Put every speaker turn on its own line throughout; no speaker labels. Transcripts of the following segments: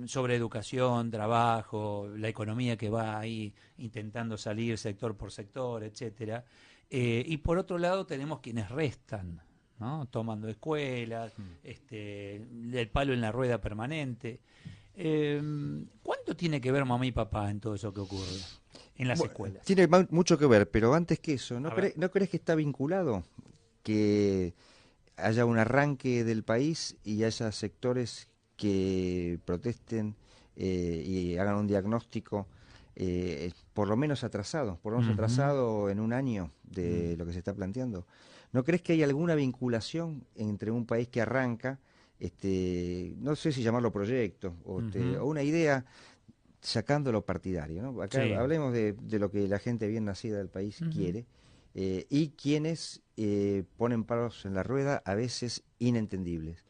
sobre educación, trabajo, la economía que va ahí intentando salir sector por sector, etcétera. Y por otro lado tenemos quienes restan, ¿no? Tomando escuelas, el palo en la rueda permanente. Eh, ¿Cuánto tiene que ver mamá y papá en todo eso que ocurre en las escuelas?
Tiene mucho que ver, pero antes que eso,
A ver.
¿no crees que está vinculado que haya un arranque del país y haya sectores que protesten y hagan un diagnóstico por lo menos
Ujú.
atrasado en un año
Mm.
de lo que se está planteando? ¿No crees que hay alguna vinculación entre un país que arranca, no sé si llamarlo proyecto,
Ujú.
o una idea sacando lo partidario, ¿no? Acá
Sí.
hablemos de lo que la gente bien nacida del país
Ujú.
quiere y quienes ponen palos en la rueda a veces inentendibles.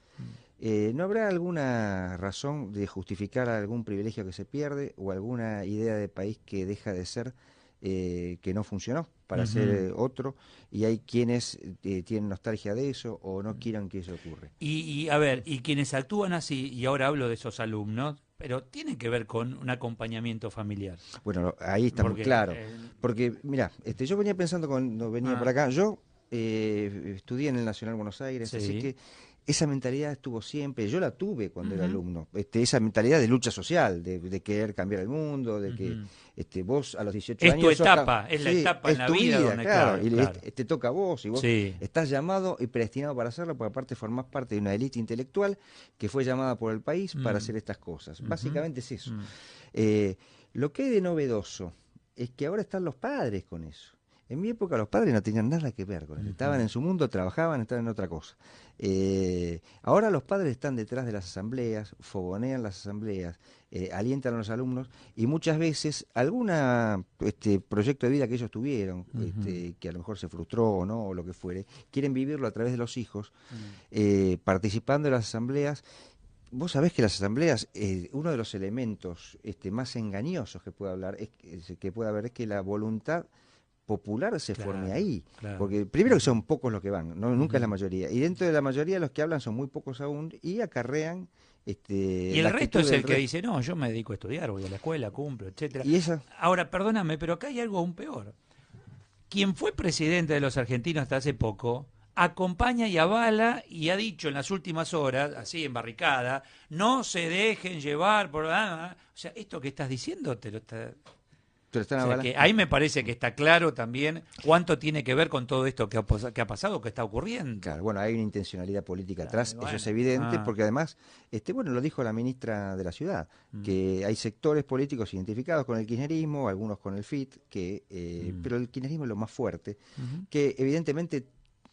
Mm.
¿No habrá alguna razón de justificar algún privilegio que se pierde o alguna idea de país que deja de ser, que no funcionó para ser
Ujú.
otro y hay quienes tienen nostalgia de eso o no quieran que eso ocurra?
A ver, y quienes actúan así, y ahora hablo de esos alumnos, pero tiene que ver con un acompañamiento familiar.
Bueno, ahí está muy
Porque,
claro. Porque, mira, yo venía pensando cuando venía por
ah,
acá, yo estudié en el Nacional Buenos Aires, así
sí.
que esa mentalidad estuvo siempre, yo la tuve cuando era
Ujú.
alumno, esa mentalidad de lucha social, de querer cambiar el mundo, de que
Ujú.
vos a los 18
Es tu
años
etapa, es la
sí,
etapa en
es
la
tu
vida
vida,
donde,
claro,
claro,
y
claro.
te toca a vos, y vos
Sí.
estás llamado y predestinado para hacerlo, porque aparte formás parte de una élite intelectual que fue llamada por el país para
Mm.
hacer estas cosas.
Ujú.
Básicamente es eso.
Mm.
Eh, lo que hay de novedoso es que ahora están los padres con eso. En mi época los padres no tenían nada que ver con eso. Estaban
Ujú.
en su mundo, trabajaban, estaban en otra cosa. Ahora los padres están detrás de las asambleas, fogonean las asambleas, alientan a los alumnos y muchas veces alguna proyecto de vida que ellos tuvieron,
Ujú.
que a lo mejor se frustró o no, o lo que fuere, quieren vivirlo a través de los hijos,
Mm.
participando de las asambleas. Vos sabés que las asambleas, uno de los elementos más engañosos que puede hablar, que puede haber, es que la voluntad popular se forme
Claro,
ahí.
claro.
Porque primero que
Ujú.
son pocos los que van, no, nunca es la
Ujú.
mayoría. Y dentro de la mayoría los que hablan son muy pocos aún y acarrean
Y
la
el resto
actitud
es
del
el que
resto.
dice, no, yo me dedico a estudiar, voy a la escuela, cumplo, etcétera.
Y esa,
Ahora, perdóname, pero acá hay algo aún peor. Quien fue presidente de los argentinos hasta hace poco, acompaña y avala y ha dicho en las últimas horas, así en barricada, no se dejen llevar por... O sea, esto que estás diciendo te lo está...
te lo están
O sea,
avalando.
que ahí me parece que está claro también cuánto tiene que ver con todo esto que ha pasado, que está ocurriendo.
Claro, bueno, hay una intencionalidad política
Claro,
atrás, eso es
bueno.
evidente,
Ah.
porque además, bueno, lo dijo la ministra de la ciudad,
Mm.
que hay sectores políticos identificados con el kirchnerismo, algunos con el FIT,
Mm.
pero el kirchnerismo es lo más fuerte,
Ujú.
que evidentemente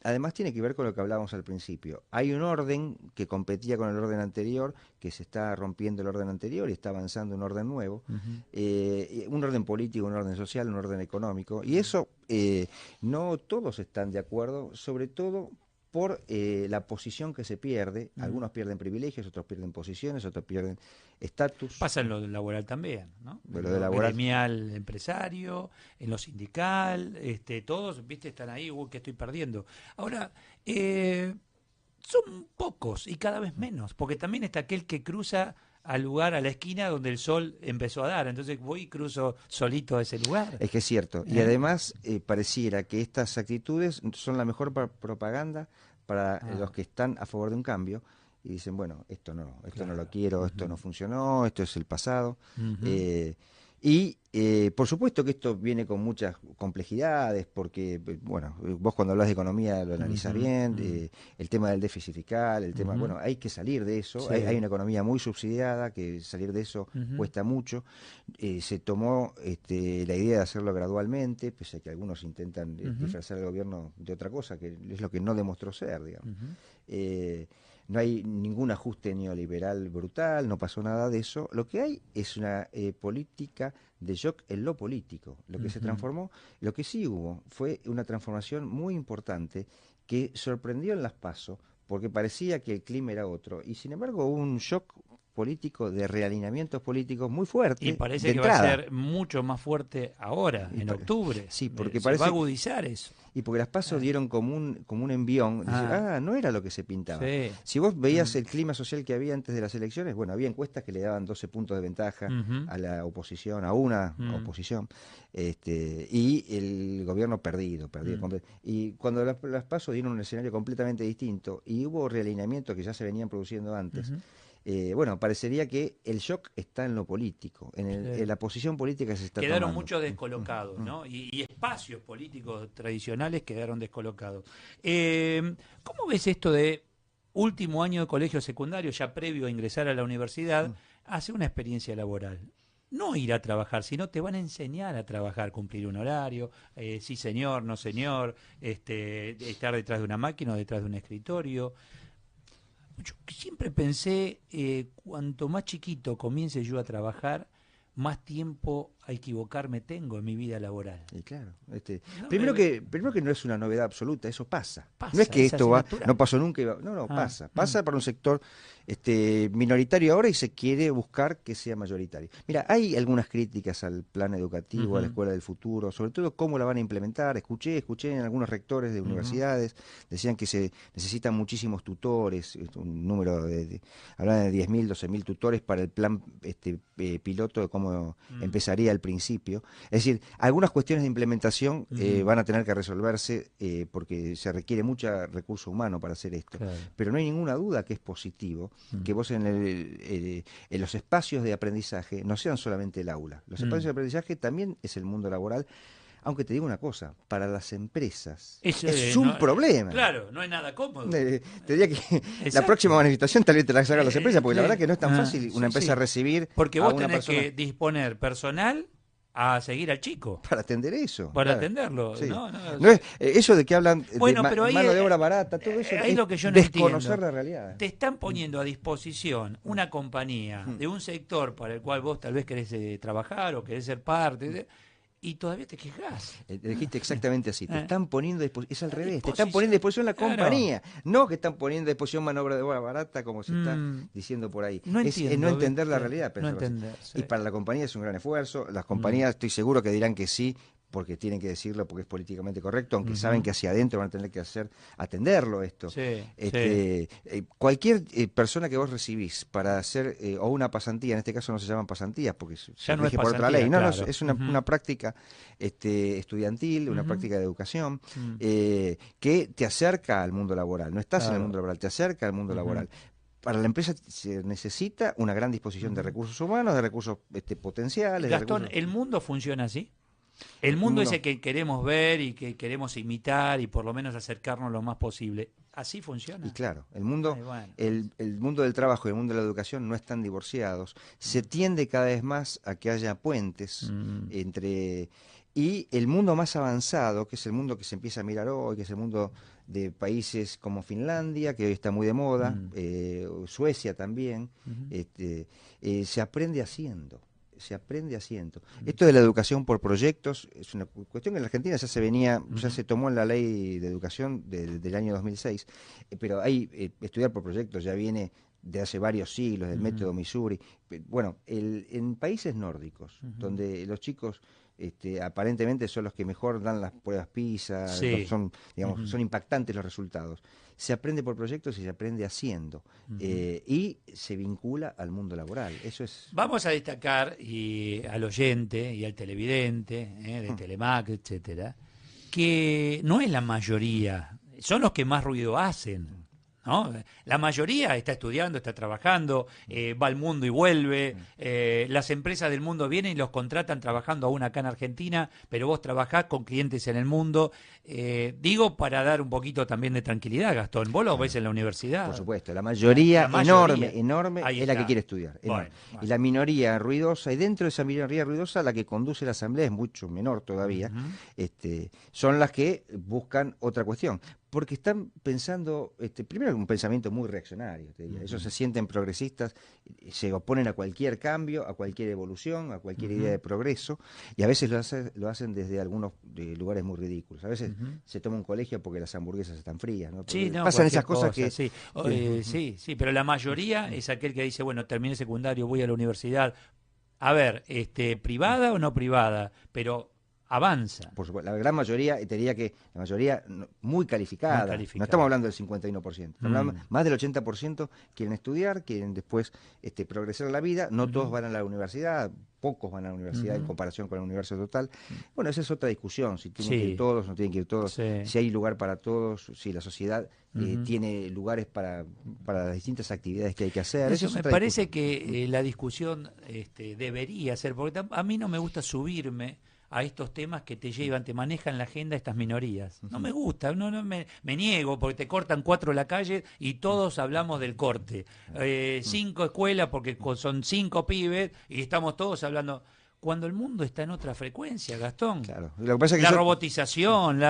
además tiene que ver con lo que hablábamos al principio. Hay un orden que competía con el orden anterior, que se está rompiendo el orden anterior y está avanzando un orden nuevo,
Ujú.
un orden político, un orden social, un orden económico, y eso no todos están de acuerdo, sobre todo por la posición que se pierde.
Mm.
Algunos pierden privilegios, otros pierden posiciones, otros pierden estatus,
Pasa en lo laboral también, ¿no?
de
En
lo de
lo
laboral.
gremial empresario, en lo sindical, todos, viste, están ahí, uy, que estoy perdiendo. Ahora, son pocos y cada vez menos, porque también está aquel que cruza al lugar, a la esquina donde el sol empezó a dar. Entonces voy y cruzo solito a ese lugar.
Es que es cierto. Y
¿Eh?
además pareciera que estas actitudes son la mejor propaganda para los
Ah.
que están a favor de un cambio y dicen, bueno, esto no lo
Claro.
quiero, esto no
Ujú.
funcionó, esto es el pasado.
Ujú.
Eh, por supuesto que esto viene con muchas complejidades, porque, bueno, vos cuando hablas de economía lo analizás
Ujú.
bien,
Mm.
el tema del déficit fiscal, el tema,
Ujú.
bueno, hay que salir de eso, hay
Sí.
una economía muy subsidiada, que salir de eso
Ujú.
cuesta mucho. Se tomó la idea de hacerlo gradualmente, pese a que algunos intentan
Ujú.
disfrazar al gobierno de otra cosa, que es lo que no demostró ser, digamos.
Ujú.
Eh, no hay ningún ajuste neoliberal brutal, no pasó nada de eso. Lo que hay es una política de shock en lo político. Lo que se
Ujú.
transformó, lo que sí hubo fue una transformación muy importante que sorprendió en las PASO, porque parecía que el clima era otro, y sin embargo hubo un shock político, de realineamientos políticos muy fuertes.
Y parece
de
que
entrada.
va a ser mucho más fuerte ahora, en octubre.
Sí, porque
Se
parece...
va a agudizar eso.
Y porque las PASO dieron como un envión, decir, no era lo que se pintaba.
Sí.
Si vos veías el clima social que había antes de las elecciones, bueno, había encuestas que le daban 12 puntos de ventaja a la oposición, a una oposición, y el gobierno perdido. Y cuando las PASO dieron un escenario completamente distinto y hubo realineamientos que ya se venían produciendo antes, bueno, parecería que el shock está en lo político, en la posición política que se está
Quedaron
tomando.
muchos descolocados, ¿no? Y espacios políticos tradicionales quedaron descolocados. ¿Cómo ves esto de último año de colegio secundario, ya previo a ingresar a la universidad, hacer una experiencia laboral? No ir a trabajar, sino te van a enseñar a trabajar, cumplir un horario, sí señor, no señor, estar detrás de una máquina o detrás de un escritorio. Yo siempre pensé, cuanto más chiquito comience yo a trabajar, más tiempo a equivocarme tengo en mi vida laboral.
Y claro,
No,
primero que no es una novedad absoluta, eso pasa. No es que
es
esto
así natural.
no pasó nunca, pasa para un sector minoritario ahora y se quiere buscar que sea mayoritario. Mira, hay algunas críticas al plan educativo, a la escuela del futuro, sobre todo cómo la van a implementar. Escuché en algunos rectores de universidades, decían que se necesitan muchísimos tutores, un número hablaban de 10.000, 12.000 tutores para el plan piloto de cómo empezaría al principio. Es decir, algunas cuestiones de implementación van a tener que resolverse porque se requiere mucho recurso humano para hacer esto.
Claro.
Pero no hay ninguna duda que es positivo que vos en los espacios de aprendizaje no sean solamente el aula. Los espacios de aprendizaje también es el mundo laboral. Aunque te digo una cosa, para las empresas es un problema.
Claro, no es nada cómodo.
Te diría que la próxima manifestación tal vez te la hagan las empresas, porque la verdad que no es tan fácil una empresa recibir
porque
a
vos
una
tenés
persona
que disponer personal a seguir al chico.
para atender eso.
Para
claro.
atenderlo.
Sí.
No
es, eso de que hablan
bueno,
de
pero ahí
mano de obra barata, todo eso
ahí
es
lo que yo no
desconocer
entiendo.
la realidad.
Te están poniendo a disposición una compañía de un sector para el cual vos tal vez querés trabajar o querés ser parte y todavía te quejás.
Dijiste exactamente así, te están poniendo a disposición, es al revés, te
disposición.
están poniendo a disposición la
Claro.
compañía, no que están poniendo a disposición mano de obra barata como se está diciendo por ahí.
No
Es
entiendo,
no entender la
¿viste?
realidad,
No
pensarlo así.
entender, sí.
Y para la compañía es un gran esfuerzo, las compañías estoy seguro que dirán que sí, porque tienen que decirlo porque es políticamente correcto, aunque saben que hacia adentro van a tener que atenderlo esto.
Sí,
Cualquier persona que vos recibís para hacer, o una pasantía, en este caso no se llaman pasantías porque se
no
rige
es
por otra
pasantía,
ley,
claro.
es una práctica estudiantil, una práctica de educación que te acerca al mundo laboral, no estás en el mundo laboral, te acerca al mundo laboral. Para la empresa se necesita una gran disposición de recursos humanos, de recursos potenciales.
Gastón, ¿el mundo funciona así? El mundo ese que queremos ver y que queremos imitar y por lo menos acercarnos lo más posible, ¿así funciona?
Y claro, el mundo,
Ay, bueno.
el mundo del trabajo y el mundo de la educación no están divorciados. Se tiende cada vez más a que haya puentes entre... Y el mundo más avanzado, que es el mundo que se empieza a mirar hoy, que es el mundo de países como Finlandia, que hoy está muy de moda, Suecia también, se aprende haciendo. Esto de la educación por proyectos es una cuestión que en la Argentina ya se tomó en la ley de educación del año 2006, pero estudiar por proyectos ya viene de hace varios siglos, del método Missouri. Bueno, en países nórdicos, donde los chicos aparentemente son los que mejor dan las pruebas PISA, son impactantes los resultados. Se aprende por proyectos y se aprende haciendo. Y se vincula al mundo laboral. Eso es.
Vamos a destacar al oyente y al televidente de Telemac, etcétera, que no es la mayoría, son los que más ruido hacen. ¿No? La mayoría está estudiando, está trabajando, va al mundo y vuelve. Las empresas del mundo vienen y los contratan trabajando aún acá en Argentina, pero vos trabajás con clientes en el mundo. Digo para dar un poquito también de tranquilidad, Gastón. Vos lo ves en la universidad.
Por supuesto, la mayoría enorme
Ahí
es la
está.
que quiere estudiar.
Bueno.
Y la minoría ruidosa, y dentro de esa minoría ruidosa, la que conduce la asamblea es mucho menor todavía, son las que buscan otra cuestión. porque están pensando, primero un pensamiento muy reaccionario, te diría. Ellos se sienten progresistas, se oponen a cualquier cambio, a cualquier evolución, a cualquier idea de progreso, y a veces lo hacen desde algunos lugares muy ridículos. A veces se toma un colegio porque las hamburguesas están frías, ¿no?
Sí, no,
Pasan
cualquier
esas cosas
cosa,
que...
sí. Sí, sí, pero la mayoría es aquel que dice, bueno, terminé secundario, voy a la universidad. A ver, privada o no privada, pero avanza.
Por supuesto, la gran mayoría, te diría que la mayoría muy
Muy
calificada, no estamos hablando del 51%, estamos hablando más del 80% quieren estudiar, quieren después progresar en la vida, no todos van a la universidad, pocos van a la universidad en comparación con el universo total. Bueno, esa es otra discusión, si tienen que ir todos, no tienen que ir todos, si hay lugar para todos, si la sociedad tiene lugares para las distintas actividades que hay que hacer.
Eso
Es
me
otra
parece
discusión.
que la discusión debería ser, porque a mí no me gusta subirme a estos temas que te llevan, te manejan la agenda estas minorías. No me gusta, me niego, porque te cortan 4 la calle y todos hablamos del corte. 5 escuelas porque son 5 pibes y estamos todos hablando... Cuando el mundo está en otra frecuencia, Gastón.
Claro. Lo que pasa es que
La robotización,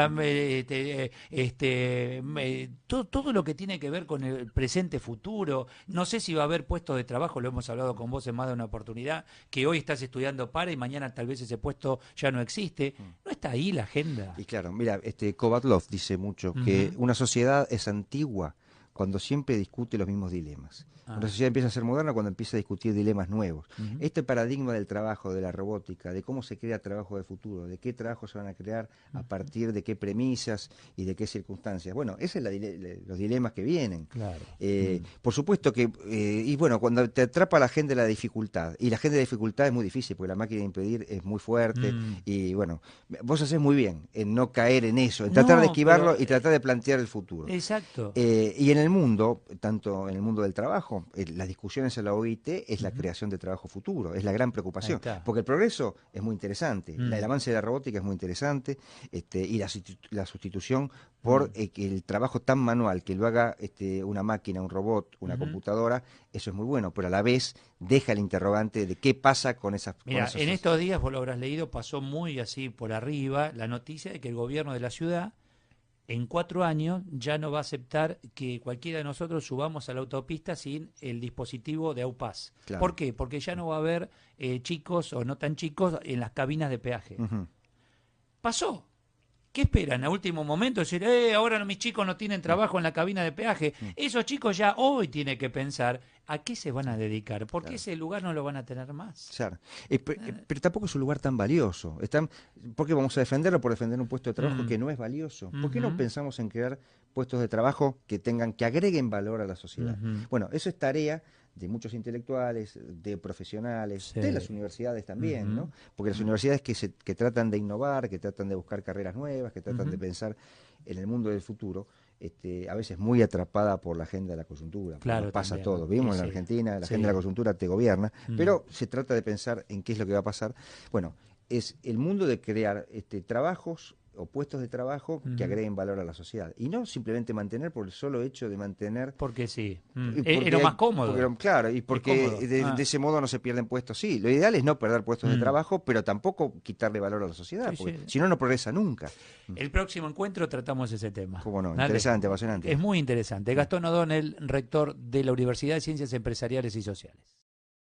todo lo que tiene que ver con el presente futuro. No sé si va a haber puestos de trabajo, lo hemos hablado con vos en más de una oportunidad, que hoy estás estudiando para y mañana tal vez ese puesto ya no existe. ¿No está ahí la agenda?
Y claro, mira, Kovatlov dice mucho que una sociedad es antigua cuando siempre discute los mismos dilemas. Una sociedad empieza a ser moderna cuando empieza a discutir dilemas nuevos. Este paradigma del trabajo, de la robótica, de cómo se crea trabajo de futuro, de qué trabajos se van a crear a partir de qué premisas y de qué circunstancias. Bueno, esos son los dilemas que vienen.
Claro.
Por supuesto que, y bueno, cuando te atrapa la agenda de la dificultad, y la agenda de la dificultad es muy difícil, porque la máquina de impedir es muy fuerte, y bueno, vos hacés muy bien en no caer en eso, en tratar de esquivarlo y tratar de plantear el futuro.
Exacto.
Y en el mundo, tanto en el mundo del trabajo, las discusiones en la OIT es la creación de trabajo futuro, es la gran preocupación, porque el progreso es muy interesante, el avance de la robótica es muy interesante, y la sustitución por el trabajo tan manual que lo haga una máquina, un robot, una computadora, eso es muy bueno, pero a la vez deja el interrogante de qué pasa con esas...
Mira, en estos días, vos lo habrás leído, pasó muy así por arriba la noticia de que el gobierno de la ciudad en 4 años ya no va a aceptar que cualquiera de nosotros subamos a la autopista sin el dispositivo de AUPAS.
Claro.
¿Por qué? Porque ya no va a haber chicos o no tan chicos en las cabinas de peaje. Pasó. ¿Qué esperan? A último momento decir, ahora mis chicos no tienen trabajo en la cabina de peaje. Esos chicos ya hoy tienen que pensar a qué se van a dedicar, porque ese lugar no lo van a tener más.
Claro. Pero tampoco es un lugar tan valioso. ¿Por qué vamos a defenderlo por defender un puesto de trabajo que no es valioso? ¿Por qué no pensamos en crear puestos de trabajo que agreguen valor a la sociedad? Bueno, eso es tarea de muchos intelectuales, de profesionales, de las universidades también, ¿no? Porque las universidades que tratan de innovar, que tratan de buscar carreras nuevas, que tratan de pensar en el mundo del futuro, a veces muy atrapada por la agenda de la coyuntura.
Claro,
pasa
también.
todo. Vimos en la Argentina, la agenda de la coyuntura te gobierna, pero se trata de pensar en qué es lo que va a pasar. Bueno, es el mundo de crear trabajos o puestos de trabajo que agreguen valor a la sociedad. Y no simplemente mantener por el solo hecho de mantener...
Porque sí.
Porque
Era más cómodo.
Claro, y porque de ese modo no se pierden puestos. Sí, lo ideal es no perder puestos de trabajo, pero tampoco quitarle valor a la sociedad, porque si no, no progresa nunca.
El próximo encuentro tratamos ese tema.
Cómo no,
Dale.
interesante, apasionante.
Es muy interesante. Gastón O'Donnell, rector de la Universidad de Ciencias Empresariales y Sociales.